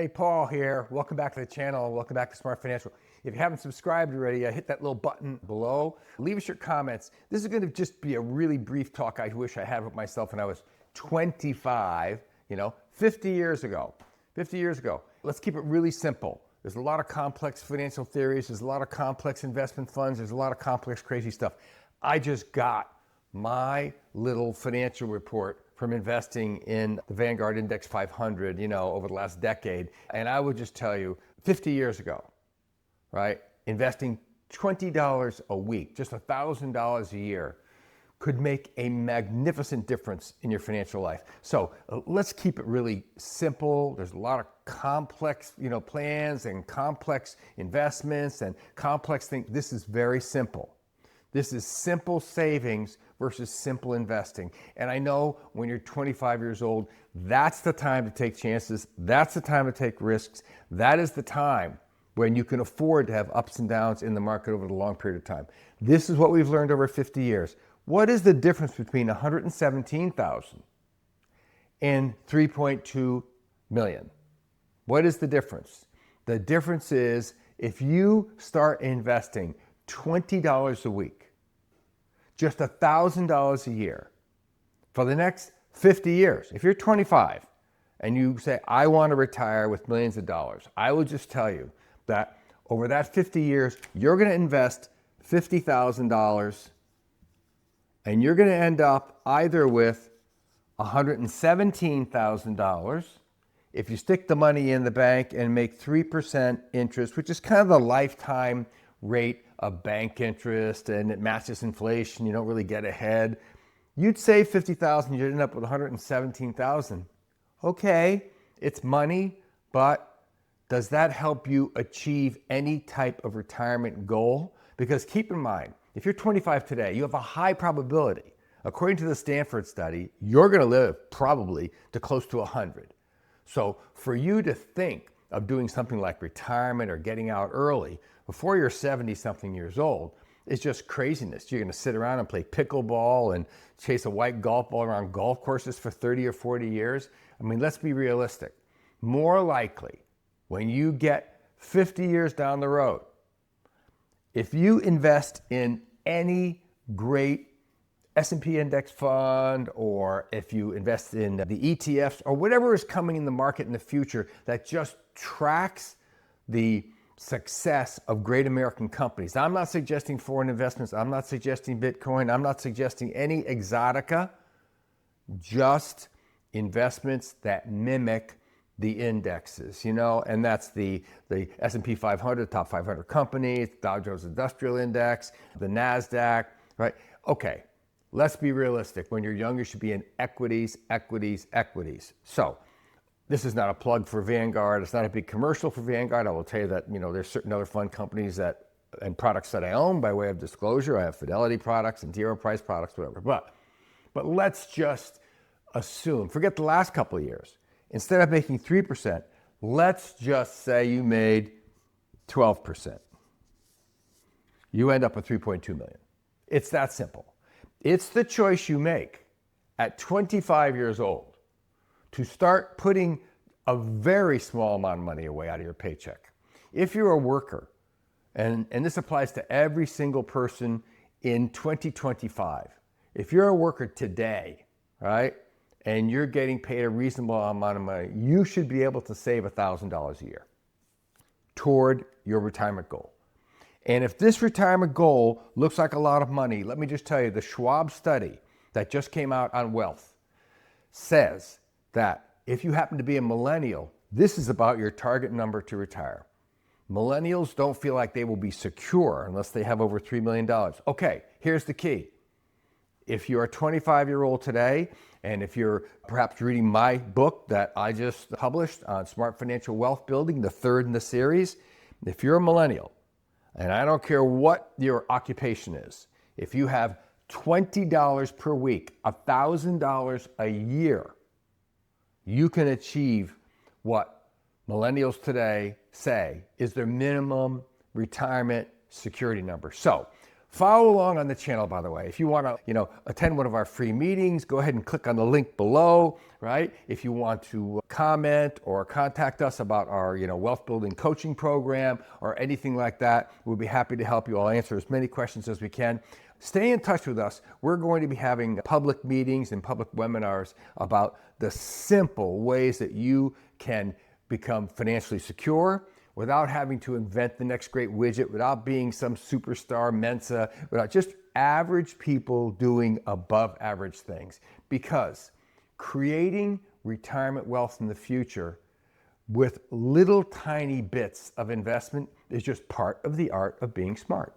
Hey, Paul here. Welcome back to the channel. Welcome back to Smart Financial. If you haven't subscribed already, hit that little button below. Leave us your comments. This is going to just be a really brief talk I wish I had with myself when I was 25, 50 years ago. 50 years ago. Let's keep it really simple. There's a lot of complex financial theories. There's a lot of complex investment funds. There's a lot of complex, crazy stuff. I just got my little financial report from investing in the Vanguard Index 500, over the last decade. And I would just tell you, 50 years ago, right, investing $20 a week, just $1,000 a year, could make a magnificent difference in your financial life. So let's keep it really simple. There's a lot of complex, plans and complex investments and complex things. This is very simple. This is simple savings versus simple investing. And I know when you're 25 years old, that's the time to take chances. That's the time to take risks. That is the time when you can afford to have ups and downs in the market over the long period of time. This is what we've learned over 50 years. What is the difference between 117,000 and 3.2 million? What is the difference? The difference is if you start investing $20 a week, just $1,000 a year for the next 50 years. If you're 25 and you say, I want to retire with millions of dollars, I will just tell you that over that 50 years, you're going to invest $50,000 and you're going to end up either with $117,000 if you stick the money in the bank and make 3% interest, which is kind of the lifetime rate of bank interest, and it matches inflation. You don't really get ahead. You'd save $50,000, you'd end up with $117,000. Okay, it's money, but does that help you achieve any type of retirement goal? Because keep in mind, if you're 25 today, you have a high probability, according to the Stanford study, you're going to live probably to close to 100. So for you to think of doing something like retirement or getting out early before you're 70-something years old, it's just craziness. You're going to sit around and play pickleball and chase a white golf ball around golf courses for 30 or 40 years. I mean, let's be realistic. More likely, when you get 50 years down the road, if you invest in any great S&P index fund, or if you invest in the ETFs or whatever is coming in the market in the future that just tracks the success of great American companies. I'm not suggesting foreign investments. I'm not suggesting Bitcoin. I'm not suggesting any exotica, just investments that mimic the indexes, and that's the S&P 500, top 500 companies, Dow Jones Industrial Index, the NASDAQ, right? Okay, let's be realistic. When you're young, you should be in equities, equities, equities. So this is not a plug for Vanguard. It's not a big commercial for Vanguard. I will tell you that, there's certain other fund companies and products that I own by way of disclosure. I have Fidelity products and zero price products, whatever. But let's just assume, forget the last couple of years. Instead of making 3%, let's just say you made 12%. You end up with 3.2 million. It's that simple. It's the choice you make at 25 years old to start putting a very small amount of money away out of your paycheck. If you're a worker, and this applies to every single person in 2025, if you're a worker today, right, and you're getting paid a reasonable amount of money, you should be able to save $1,000 a year toward your retirement goal. And if this retirement goal looks like a lot of money, let me just tell you, the Schwab study that just came out on wealth says that if you happen to be a millennial, this is about your target number to retire. Millennials don't feel like they will be secure unless they have over $3 million. Okay, here's the key. If you're a 25-year-old today, and if you're perhaps reading my book that I just published on Smart Financial Wealth Building, the third in the series, if you're a millennial, and I don't care what your occupation is, if you have $20 per week, $1,000 a year, you can achieve what millennials today say is their minimum retirement security number. So Follow along on the channel, by the way. If you want to, attend one of our free meetings, go ahead and click on the link below, right? If you want to comment or contact us about our, wealth building coaching program or anything like that, we'll be happy to help you. I'll answer as many questions as we can. Stay in touch with us. We're going to be having public meetings and public webinars about the simple ways that you can become financially secure without having to invent the next great widget, without being some superstar Mensa, without just average people doing above average things. Because creating retirement wealth in the future with little tiny bits of investment is just part of the art of being smart.